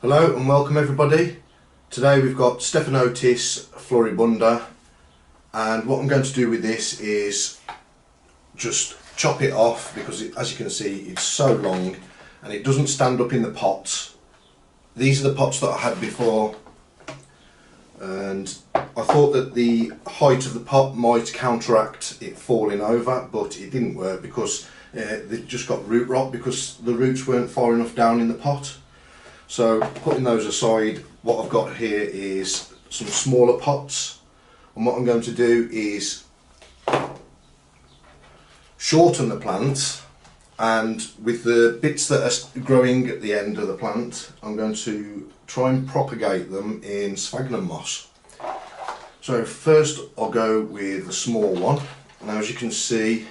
Hello and welcome everybody. Today we've got STEPHANOTIS floribunda, and what I'm going to do with this is just chop it off because as you can see it's so long and it doesn't stand up in the pots. These are the pots that I had before, and I thought that the height of the pot might counteract it falling over, but it didn't work because they just got root rot because the roots weren't far enough down in the pot. So putting those aside, what I've got here is some smaller pots, and what I'm going to do is shorten the plant, and with the bits that are growing at the end of the plant I'm going to try and propagate them in sphagnum moss. So first I'll go with the small one. Now as you can see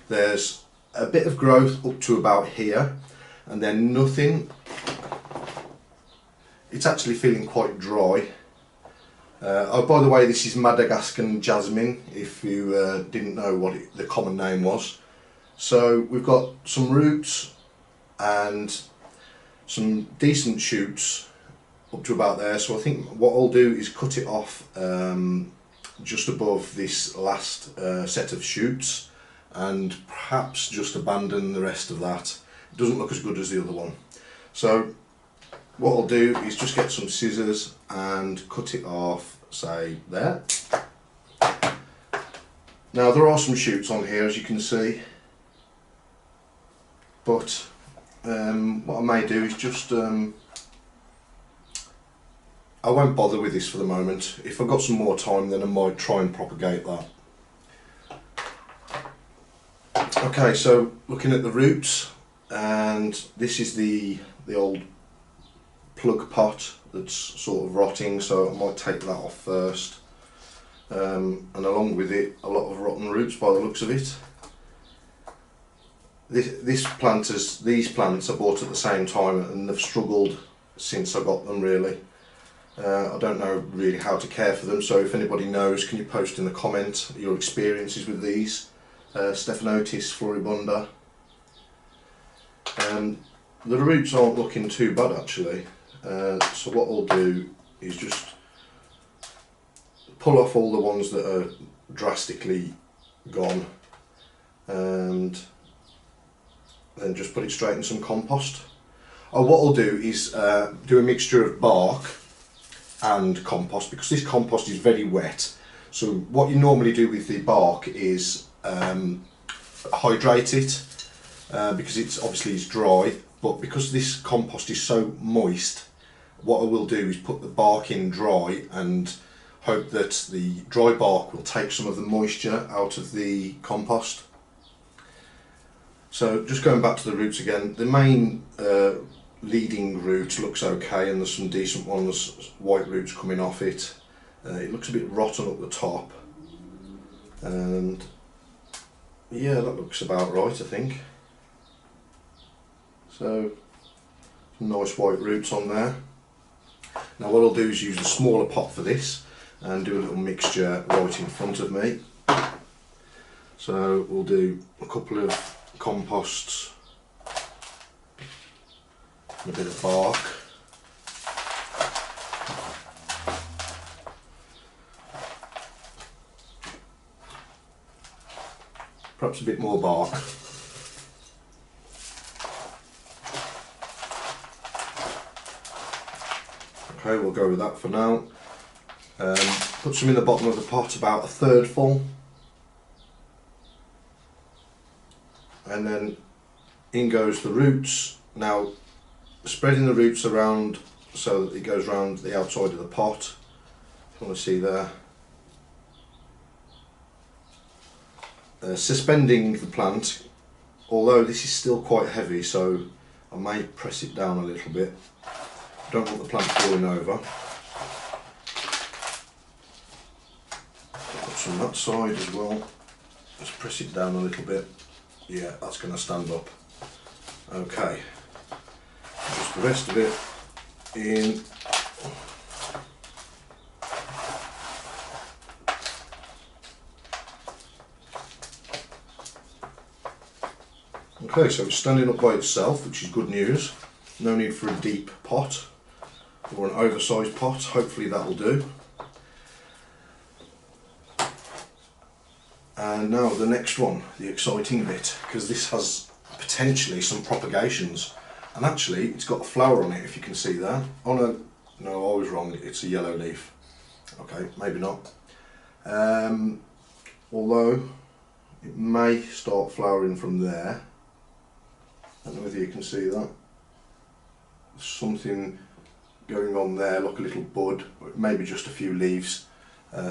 there's a bit of growth up to about here and then nothing. It's actually feeling quite dry. Oh, by the way, this is Madagascar Jasmine, if you didn't know what the common name was. So we've got some roots and some decent shoots up to about there. So I think what I'll do is cut it off just above this last set of shoots and perhaps just abandon the rest of that. It doesn't look as good as the other one. So what I'll do is just get some scissors and cut it off, say there. Now there are some shoots on here as you can see, but what I may do is just I won't bother with this for the moment. If I've got some more time then I might try and propagate that. Okay, so looking at the roots, and this is the old plug pot that's sort of rotting, so I might take that off first, and along with it a lot of rotten roots by the looks of it. These plants I bought at the same time and they've struggled since I got them really. I don't know really how to care for them, so if anybody knows can you post in the comment your experiences with these STEPHANOTIS floribunda. The roots aren't looking too bad actually. So what I'll do is just pull off all the ones that are drastically gone and then just put it straight in some compost. What I'll do is do a mixture of bark and compost because this compost is very wet. So what you normally do with the bark is hydrate it because it's obviously dry, but because this compost is so moist, what I will do is put the bark in dry and hope that the dry bark will take some of the moisture out of the compost. So just going back to the roots again, the main leading root looks okay and there's some decent ones, white roots coming off it. It looks a bit rotten up the top, and yeah, that looks about right I think. So nice white roots on there. Now what I'll do is use the smaller pot for this and do a little mixture right in front of me. So we'll do a couple of composts and a bit of bark. Perhaps a bit more bark. Okay, we'll go with that for now. Put some in the bottom of the pot, about a third full, and then in goes the roots. Now spreading the roots around so that it goes around the outside of the pot, if you want to see there. Suspending the plant, although this is still quite heavy so I may press it down a little bit. Don't want the plant falling over. Put some that side as well. Just press it down a little bit. Yeah, that's going to stand up. Okay. Just the rest of it in. Okay, so it's standing up by itself, which is good news. No need for a deep pot or an oversized pot, hopefully that will do. And now the next one, the exciting bit, because this has potentially some propagations, and actually it's got a flower on it, if you can see that. Oh no, I was wrong, it's a yellow leaf. Okay, maybe not. Although it may start flowering from there. I don't know whether you can see that. There's something going on there, like a little bud, or maybe just a few leaves.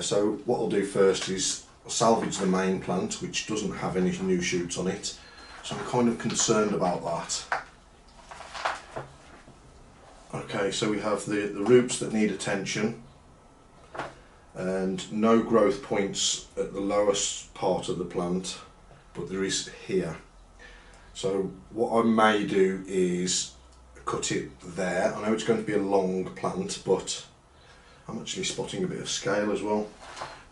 So what I'll do first is salvage the main plant, which doesn't have any new shoots on it. So I'm kind of concerned about that. Okay, so we have the roots that need attention, and no growth points at the lowest part of the plant, but there is here. So what I may do is cut it there. I know it's going to be a long plant, but I'm actually spotting a bit of scale as well.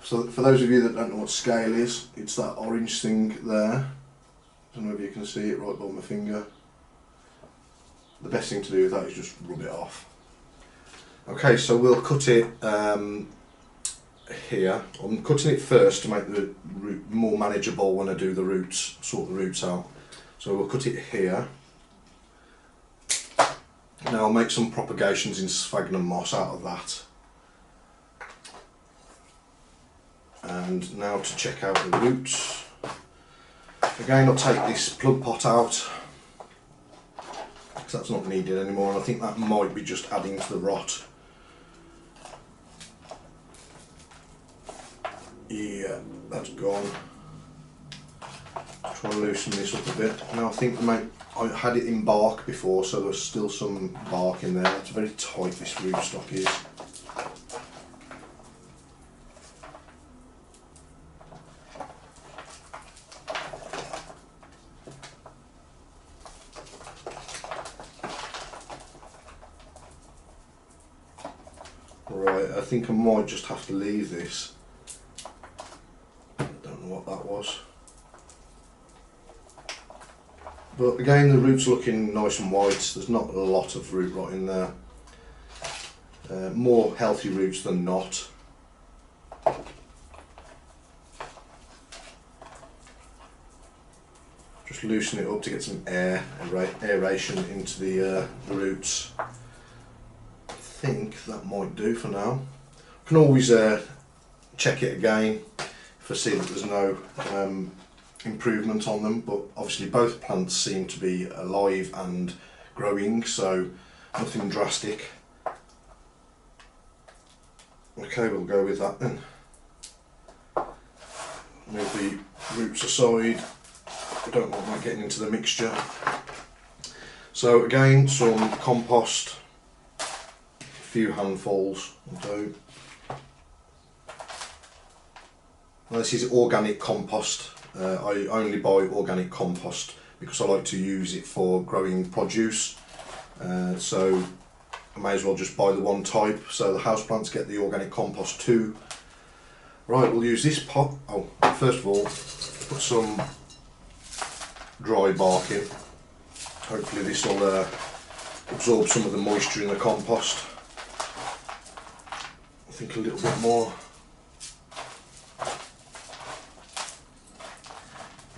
So for those of you that don't know what scale is, it's that orange thing there. I don't know if you can see it right by my finger. The best thing to do with that is just rub it off. Okay, so we'll cut it here. I'm cutting it first to make the root more manageable when I do the roots, sort the roots out. So we'll cut it here. Now I'll make some propagations in sphagnum moss out of that. And now to check out the roots. Again, I'll take this plug pot out, because that's not needed anymore, and I think that might be just adding to the rot. Yeah, that's gone. Try and loosen this up a bit. Now I think I had it in bark before, so there's still some bark in there. It's very tight, this rootstock is. Right, I think I might just have to leave this. I don't know what that was. But again, the root's looking nice and white. There's not a lot of root rot in there. More healthy roots than not. Just loosen it up to get some aeration into the roots. I think that might do for now. I can always check it again if I see that there's no improvement on them, but obviously both plants seem to be alive and growing, so nothing drastic. Okay, we'll go with that then. Move the roots aside. I don't want that getting into the mixture. So again, some compost. Few handfuls will do. Now this is organic compost. I only buy organic compost because I like to use it for growing produce. So I may as well just buy the one type, so the houseplants get the organic compost too. Right, we'll use this pot. Oh, first of all, put some dry bark in. Hopefully this will absorb some of the moisture in the compost. I think a little bit more.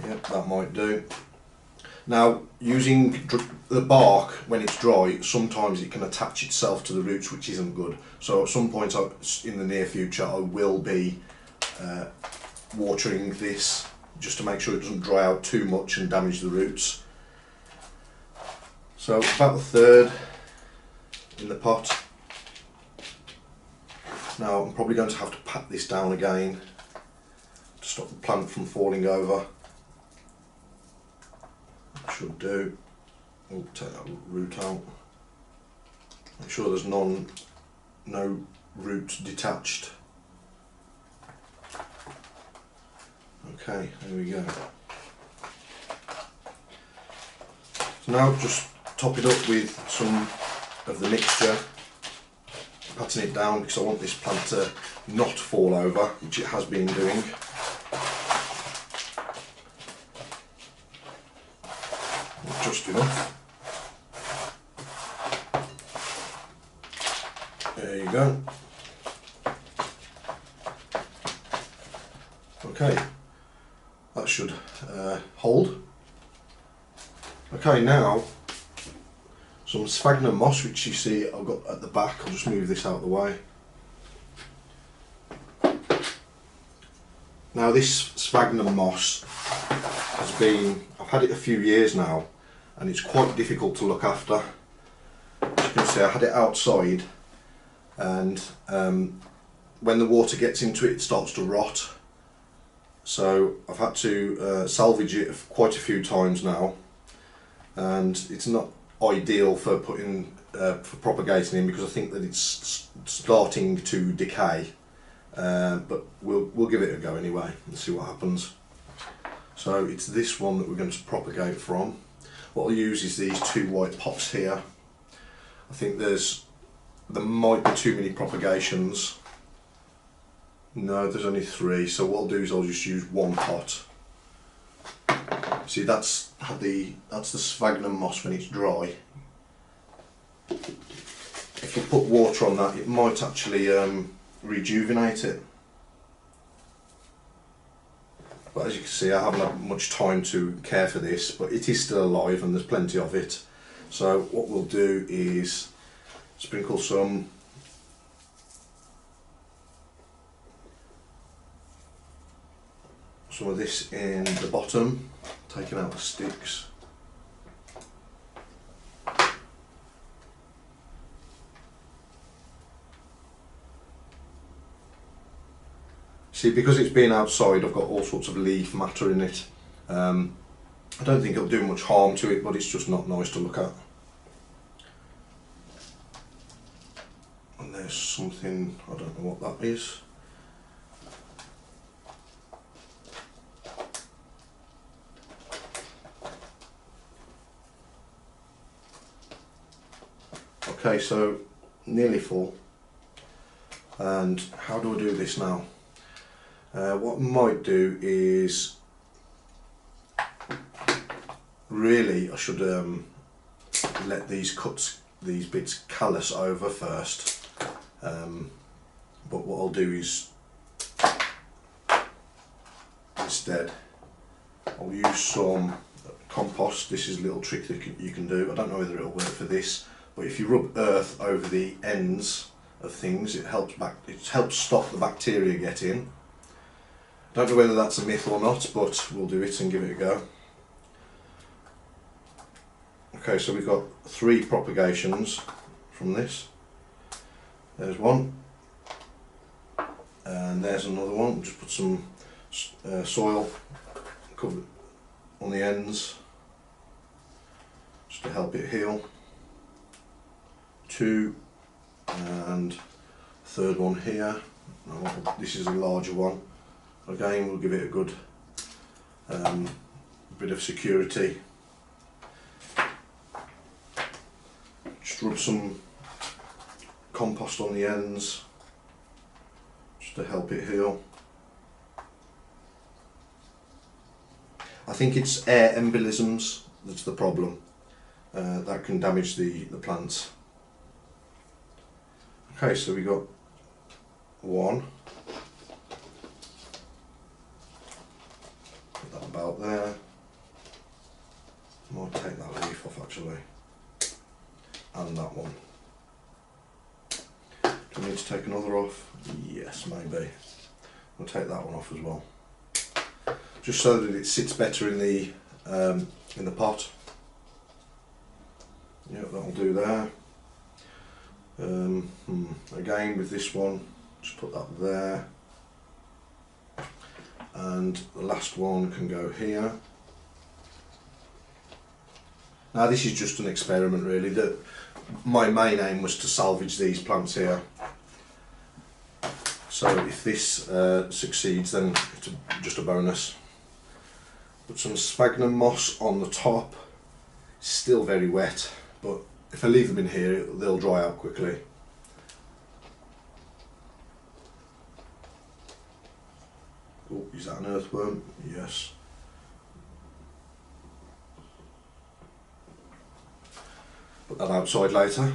Yep, that might do. Now, using the bark when it's dry, sometimes it can attach itself to the roots, which isn't good. So at some point in the near future, I will be watering this just to make sure it doesn't dry out too much and damage the roots. So about a third in the pot. Now I'm probably going to have to pat this down again to stop the plant from falling over. Should do. We'll take that root out. Make sure there's no root detached. Okay, there we go. So now just top it up with some of the mixture. Patting it down because I want this plant to not fall over, which it has been doing. Just enough. There you go. Okay, that should hold. Okay, now some sphagnum moss, which you see I've got at the back. I'll just move this out of the way. Now this sphagnum moss has been, I've had it a few years now, and it's quite difficult to look after. As you can see, I had it outside, and when the water gets into it, it starts to rot. So I've had to salvage it quite a few times now, and it's not ideal for putting for propagating in, because I think that it's starting to decay. But we'll give it a go anyway and see what happens. So it's this one that we're going to propagate from. What I'll use is these two white pots here. I think there might be too many propagations. No, there's only 3, so what I'll do is I'll just use one pot. See, that's the sphagnum moss when it's dry. If you put water on that, it might actually rejuvenate it. But as you can see, I haven't had much time to care for this, but it is still alive and there's plenty of it. So what we'll do is sprinkle some of this in the bottom, taking out the sticks. See, because it's been outside, I've got all sorts of leaf matter in it. I don't think it'll do much harm to it, but it's just not nice to look at. And there's something, I don't know what that is. Okay, so nearly full. And how do I do this now? What I might do is, really I should let these bits callus over first, but what I'll do is instead I'll use some compost. This is a little trick that you can do. I don't know whether it'll work for this, but if you rub earth over the ends of things, it helps stop the bacteria get in. I don't know whether that's a myth or not, but we'll do it and give it a go. Okay, so we've got 3 propagations from this. There's one, and there's another one. We'll just put some soil covered on the ends just to help it heal. 2, and 3rd one here. Now, this is a larger one. Again, we'll give it a good bit of security. Just rub some compost on the ends just to help it heal. I think it's air embolisms that's the problem. That can damage the plants. Okay, so we got 1. Put that about there. Might take that leaf off actually. And that one. Do I need to take another off? Yes, maybe. I'll take that one off as well. Just so that it sits better in the pot. Yeah, that'll do there. Again with this one, just put that there, and the last one can go here. Now this is just an experiment really. My main aim was to salvage these plants here, so if this succeeds, then it's just a bonus. Put some sphagnum moss on the top. Still very wet, but if I leave them in here, they'll dry out quickly. Oh, is that an earthworm? Yes. Put that outside later.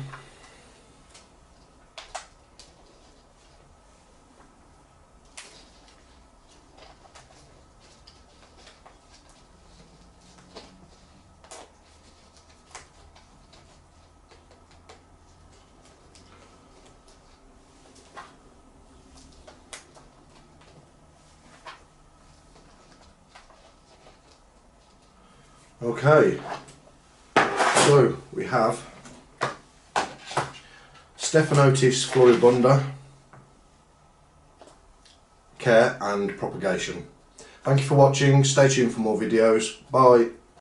Okay, so we have STEPHANOTIS floribunda, care and propagation. Thank you for watching, stay tuned for more videos, bye.